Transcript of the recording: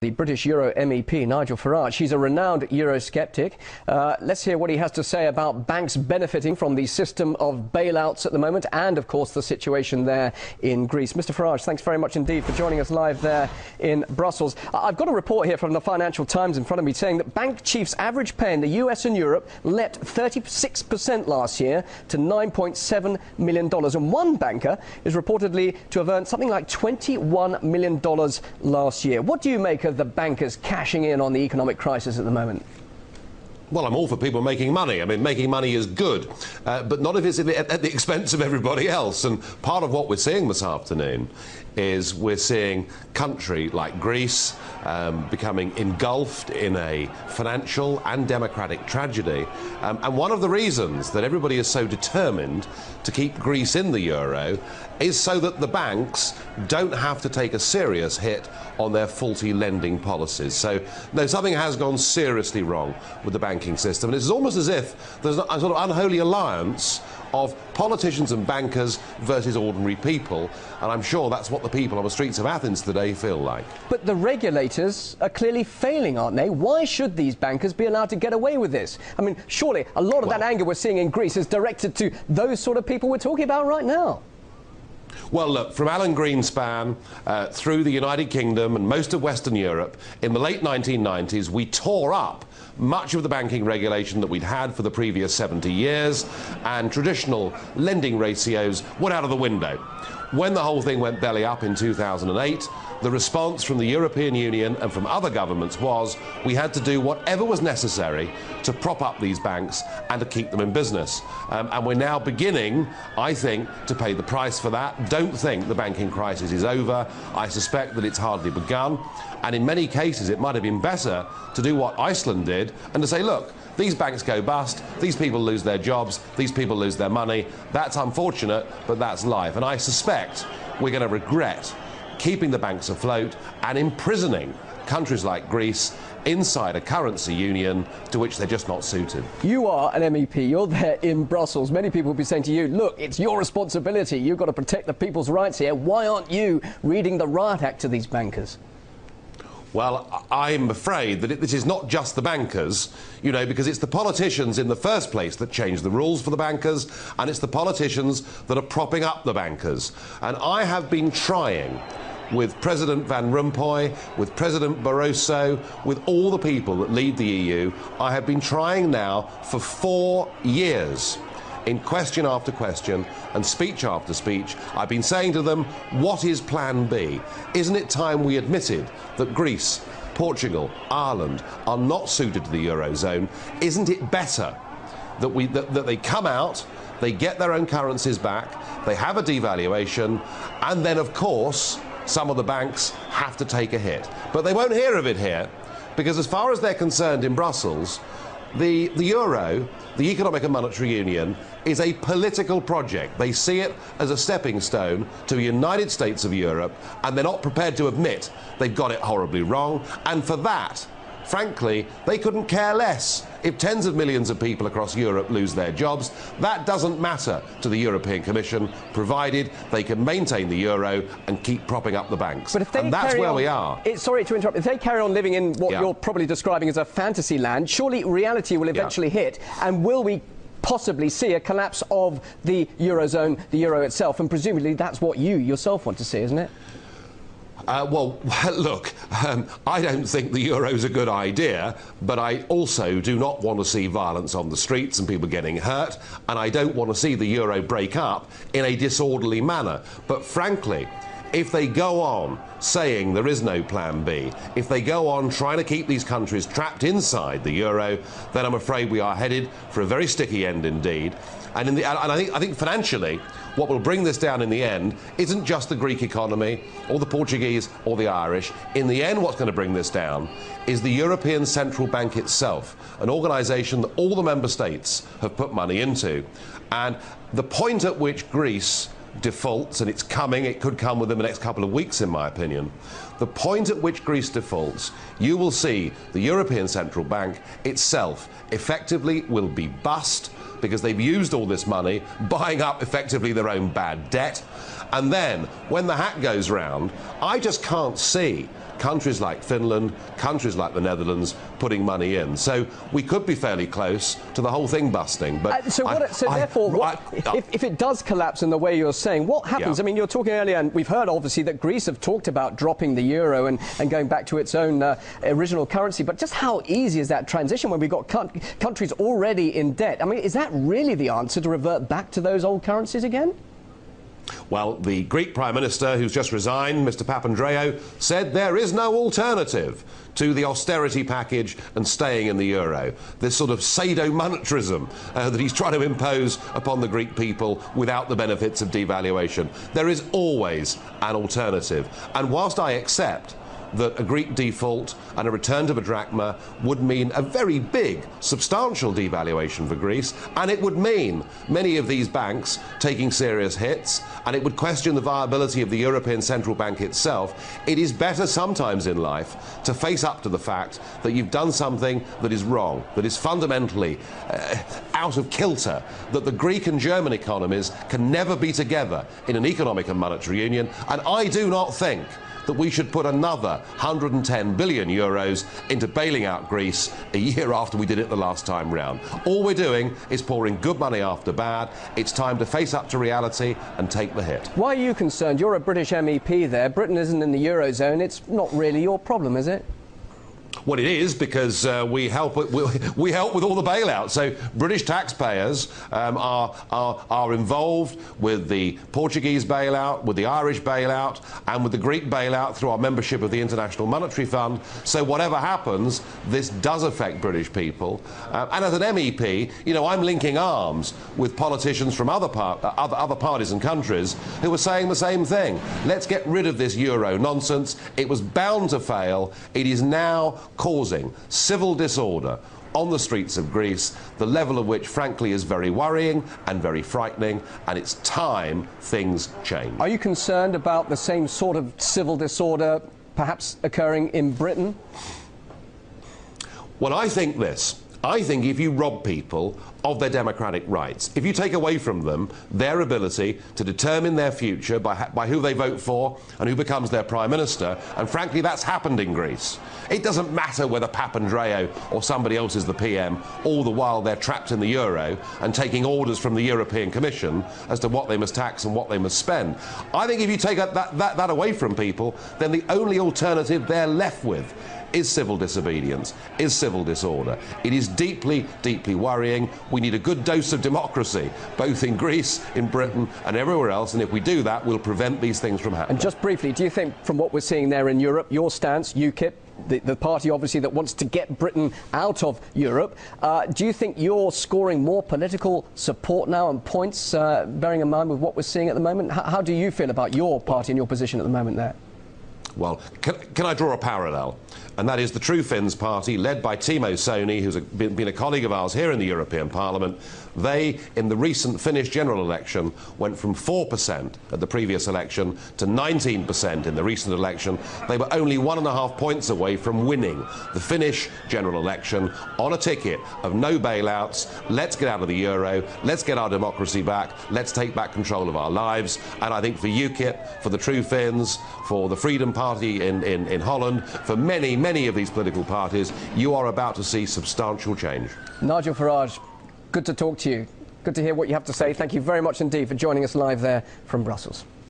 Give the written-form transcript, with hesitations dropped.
The British Euro MEP, Nigel Farage, he's a renowned Eurosceptic. Let's hear what he has to say about banks benefiting from the system of bailouts at the moment and, of course, the situation there in Greece. Mr Farage, thanks very much indeed for joining us live there in Brussels. I've got a report here from the Financial Times in front of me saying that bank chiefs' average pay in the US and Europe leapt 36% last year to $9.7 million. And one banker is reportedly to have earned something like $21 million last year. What do you make of the bankers cashing in on the economic crisis at the moment? Well, I'm all for people making money. I mean, making money is good, but not if it's at the expense of everybody else. And part of what we're seeing this afternoon is we're seeing country like Greece becoming engulfed in a financial and democratic tragedy. And one of the reasons that everybody is so determined to keep Greece in the euro is so that the banks don't have to take a serious hit on their faulty lending policies. So, no, something has gone seriously wrong with the banking system. And it's almost as if there's a sort of unholy alliance of politicians and bankers versus ordinary people, and I'm sure that's what the people on the streets of Athens today feel like. But the regulators are clearly failing, aren't they? Why should these bankers be allowed to get away with this? I mean, surely a lot of that anger we're seeing in Greece is directed to those sort of people we're talking about right now. Well, look, from Alan Greenspan through the United Kingdom and most of Western Europe, in the late 1990s, we tore up much of the banking regulation that we'd had for the previous 70 years, and traditional lending ratios went out of the window. When the whole thing went belly up in 2008, the response from the European Union and from other governments was we had to do whatever was necessary to prop up these banks and to keep them in business. And we're now beginning, I think, to pay the price for that. Don't think the banking crisis is over. I suspect that it's hardly begun. And in many cases, it might have been better to do what Iceland did and to say, look, these banks go bust, these people lose their jobs, these people lose their money. That's unfortunate, but that's life. And I suspect we're going to regret keeping the banks afloat and imprisoning countries like Greece inside a currency union to which they're just not suited. You are an MEP, you're there in Brussels. Many people will be saying to you, look, it's your responsibility, you've got to protect the people's rights here. Why aren't you reading the riot act to these bankers? Well, I'm afraid that this is not just the bankers, you know, because it's the politicians in the first place that change the rules for the bankers, and it's the politicians that are propping up the bankers. And I have been trying with President Van Rompuy, with President Barroso, with all the people that lead the EU, I have been trying now for 4 years. In question after question and speech after speech, I've been saying to them, what is plan B? Isn't it time we admitted that Greece, Portugal, Ireland are not suited to the Eurozone? Isn't it better that they come out, they get their own currencies back, they have a devaluation, and then, of course, some of the banks have to take a hit. But they won't hear of it here, because as far as they're concerned in Brussels, the euro, the economic and monetary union, is a political project. They see it as a stepping stone to the United States of Europe, and they're not prepared to admit they've got it horribly wrong. And for that, frankly, they couldn't care less if tens of millions of people across Europe lose their jobs. That doesn't matter to the European Commission, provided they can maintain the euro and keep propping up the banks. But if they and that's where we are. Sorry to interrupt. If they carry on living in what you're probably describing as a fantasy land, surely reality will eventually hit, and will we possibly see a collapse of the Eurozone, the euro itself? And presumably that's what you yourself want to see, isn't it? Well, look, I don't think the euro's a good idea, but I also do not want to see violence on the streets and people getting hurt, and I don't want to see the euro break up in a disorderly manner. But frankly, if they go on saying there is no plan B, if they go on trying to keep these countries trapped inside the euro, then I'm afraid we are headed for a very sticky end indeed. And I think financially, what will bring this down in the end isn't just the Greek economy or the Portuguese or the Irish. In the end, what's going to bring this down is the European Central Bank itself, an organisation that all the member states have put money into. And the point at which Greece defaults, and it's coming, it could come within the next couple of weeks in my opinion, the point at which Greece defaults, you will see the European Central Bank itself effectively will be bust, because they've used all this money buying up effectively their own bad debt, And then, when the hat goes round, I just can't see countries like Finland, countries like the Netherlands putting money in. So we could be fairly close to the whole thing busting. But if it does collapse in the way you're saying, what happens? I mean, you're talking earlier, and we've heard obviously that Greece have talked about dropping the euro and going back to its own original currency. But just how easy is that transition when we've got countries already in debt? I mean, is that really the answer, to revert back to those old currencies again? Well, the Greek Prime Minister, who's just resigned, Mr. Papandreou, said there is no alternative to the austerity package and staying in the euro. This sort of sadomonetarism that he's trying to impose upon the Greek people without the benefits of devaluation. There is always an alternative. And whilst I accept that a Greek default and a return to the drachma would mean a very big, substantial devaluation for Greece, and it would mean many of these banks taking serious hits, and it would question the viability of the European Central Bank itself. It is better sometimes in life to face up to the fact that you've done something that is wrong, that is fundamentally out of kilter, that the Greek and German economies can never be together in an economic and monetary union, and I do not think that we should put another 110 billion euros into bailing out Greece a year after we did it the last time round. All we're doing is pouring good money after bad. It's time to face up to reality and take the hit. Why are you concerned? You're a British MEP there. Britain isn't in the Eurozone. It's not really your problem, is it? Well, it is, because we help with all the bailouts. So British taxpayers are involved with the Portuguese bailout, with the Irish bailout, and with the Greek bailout through our membership of the International Monetary Fund. So whatever happens, this does affect British people. And as an MEP, you know, I'm linking arms with politicians from other parties and countries who are saying the same thing. Let's get rid of this euro nonsense. It was bound to fail. It is now causing civil disorder on the streets of Greece, the level of which, frankly, is very worrying and very frightening, and it's time things change. Are you concerned about the same sort of civil disorder perhaps occurring in Britain? Well, I think this. I think if you rob people of their democratic rights, if you take away from them their ability to determine their future by who they vote for and who becomes their prime minister, and frankly that's happened in Greece. It doesn't matter whether Papandreou or somebody else is the PM, all the while they're trapped in the euro and taking orders from the European Commission as to what they must tax and what they must spend. I think if you take that away from people, then the only alternative they're left with is civil disobedience, is civil disorder. It is deeply, deeply worrying. We need a good dose of democracy, both in Greece, in Britain and everywhere else, and if we do that, we'll prevent these things from happening. And just briefly, do you think, from what we're seeing there in Europe, your stance, UKIP, the party obviously that wants to get Britain out of Europe, do you think you're scoring more political support now and points, bearing in mind with what we're seeing at the moment? How do you feel about your party and your position at the moment there? Well, can I draw a parallel? And that is the True Finns party, led by Timo Soini, who's been a colleague of ours here in the European Parliament. They, in the recent Finnish general election, went from 4% at the previous election to 19% in the recent election. They were only 1.5 points away from winning the Finnish general election on a ticket of no bailouts. Let's get out of the euro. Let's get our democracy back. Let's take back control of our lives. And I think for UKIP, for the True Finns, for the Freedom Party in Holland, for many of these political parties, you are about to see substantial change. Nigel Farage, good to talk to you. Good to hear what you have to say. Thank you very much indeed for joining us live there from Brussels.